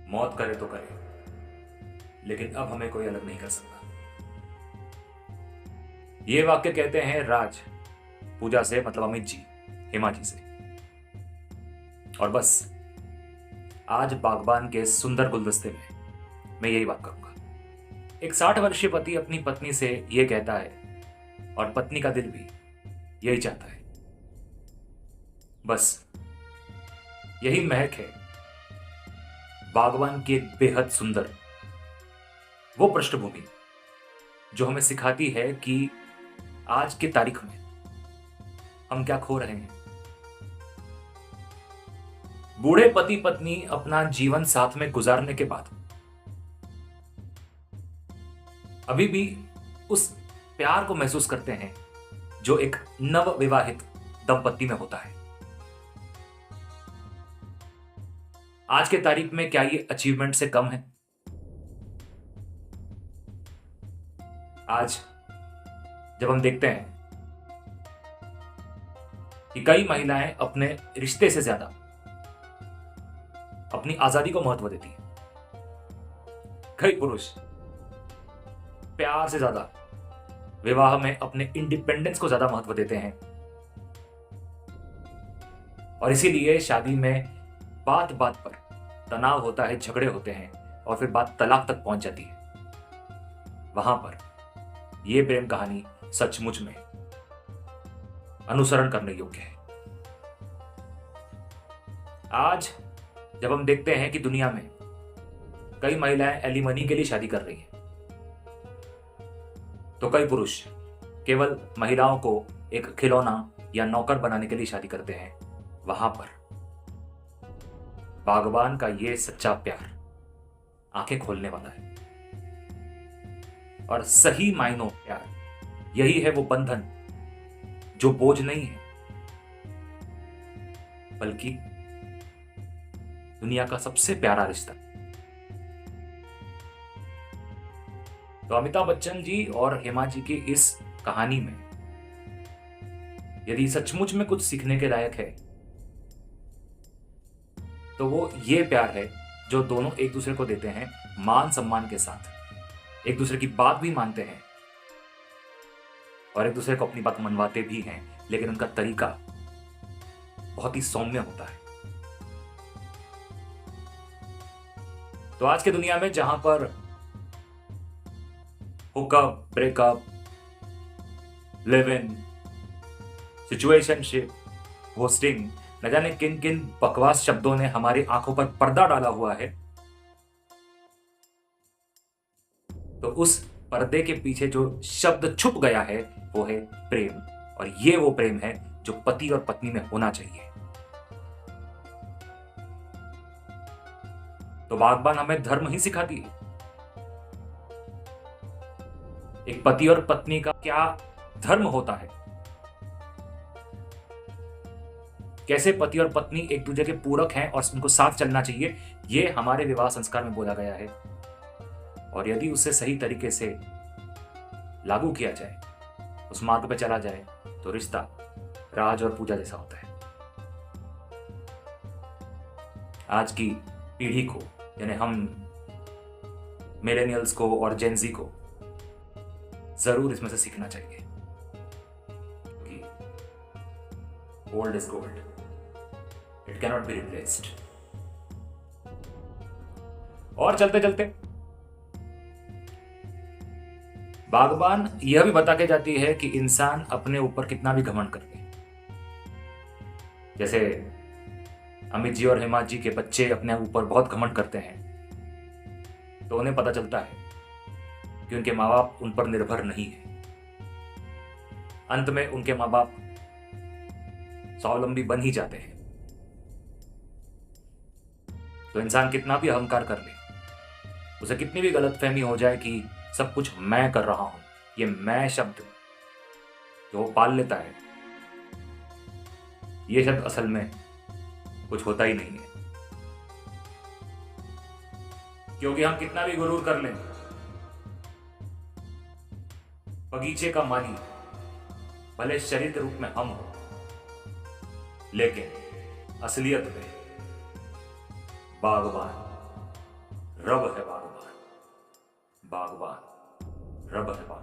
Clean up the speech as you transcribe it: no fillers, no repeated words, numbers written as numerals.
मौत करे तो करे, लेकिन अब हमें कोई अलग नहीं कर सकता। ये वाक्य कहते हैं राज, पूजा से मतलब अमित जी, हेमा जी से। और बस आज बागबान के सुंदर गुलदस्ते में मैं यही बात करूंगा। एक 60 वर्षीय पति अपनी पत्नी से यह कहता है और पत्नी का दिल भी यही चाहता है। बस यही महक है बागवान की एक बेहद सुंदर वो पृष्ठभूमि जो हमें सिखाती है कि आज की तारीख में हम क्या खो रहे हैं। बूढ़े पति पत्नी अपना जीवन साथ में गुजारने के बाद अभी भी उस प्यार को महसूस करते हैं जो एक नव विवाहित दंपत्ति में होता है। आज के तारीख में क्या ये अचीवमेंट से कम है? आज जब हम देखते हैं कि कई महिलाएं अपने रिश्ते से ज्यादा अपनी आजादी को महत्व देती हैं, कई पुरुष प्यार से ज्यादा विवाह में अपने इंडिपेंडेंस को ज्यादा महत्व देते हैं, और इसीलिए शादी में बात बात पर तनाव होता है, झगड़े होते हैं और फिर बात तलाक तक पहुंच जाती है। वहां पर यह प्रेम कहानी सचमुच में अनुसरण करने योग्य है। आज जब हम देखते हैं कि दुनिया में कई महिलाएं एलिमनी के लिए शादी कर रही हैं, तो कई पुरुष केवल महिलाओं को एक खिलौना या नौकर बनाने के लिए शादी करते हैं। वहां पर बागबान का यह सच्चा प्यार आंखें खोलने वाला है। और सही मायनों प्यार यही है वो बंधन जो बोझ नहीं है, बल्कि दुनिया का सबसे प्यारा रिश्ता। तो अमिताभ बच्चन जी और हेमा जी की इस कहानी में यदि सचमुच में कुछ सीखने के लायक है तो वो ये प्यार है जो दोनों एक दूसरे को देते हैं मान सम्मान के साथ, एक दूसरे की बात भी मानते हैं और एक दूसरे को अपनी बात मनवाते भी हैं, लेकिन उनका तरीका बहुत ही सौम्य होता है। तो आज की दुनिया में जहां पर hookup, breakup, live in, situationship, ghosting, न जाने किन किन बकवास शब्दों ने हमारी आंखों पर पर्दा डाला हुआ है, तो उस पर्दे के पीछे जो शब्द छुप गया है वो है प्रेम। और ये वो प्रेम है जो पति और पत्नी में होना चाहिए। तो बागबान हमें धर्म ही सिखाती है। एक पति और पत्नी का क्या धर्म होता है, कैसे पति और पत्नी एक दूसरे के पूरक हैं और उनको साथ चलना चाहिए, ये हमारे विवाह संस्कार में बोला गया है। और यदि उसे सही तरीके से लागू किया जाए, उस मार्ग पे चला जाए, तो रिश्ता राज और पूजा जैसा होता है। आज की पीढ़ी को, यानी हम मिलेनियल्स को और जेनजी को जरूर इसमें से सीखना चाहिए कि old is gold, it cannot be replaced. और चलते चलते बागबान यह भी बता के जाती है कि इंसान अपने ऊपर कितना भी घमंड कर ले, जैसे अमित जी और हेमा जी के बच्चे अपने ऊपर बहुत घमंड करते हैं, तो उन्हें पता चलता है कि उनके माँ बाप उन पर निर्भर नहीं है। अंत में उनके माँ बाप स्वावलंबी बन ही जाते हैं। तो इंसान कितना भी अहंकार कर ले, उसे कितनी भी गलतफहमी हो जाए कि सब कुछ मैं कर रहा हूं, ये मैं शब्द जो वो पाल लेता है, ये शब्द असल में कुछ होता ही नहीं है। क्योंकि हम कितना भी गुरूर कर लें, बगीचे का माली भले शरीर रूप में हम हो, लेकिन असलियत में बागबान रब है बागबान, बागबान रब है बागबान।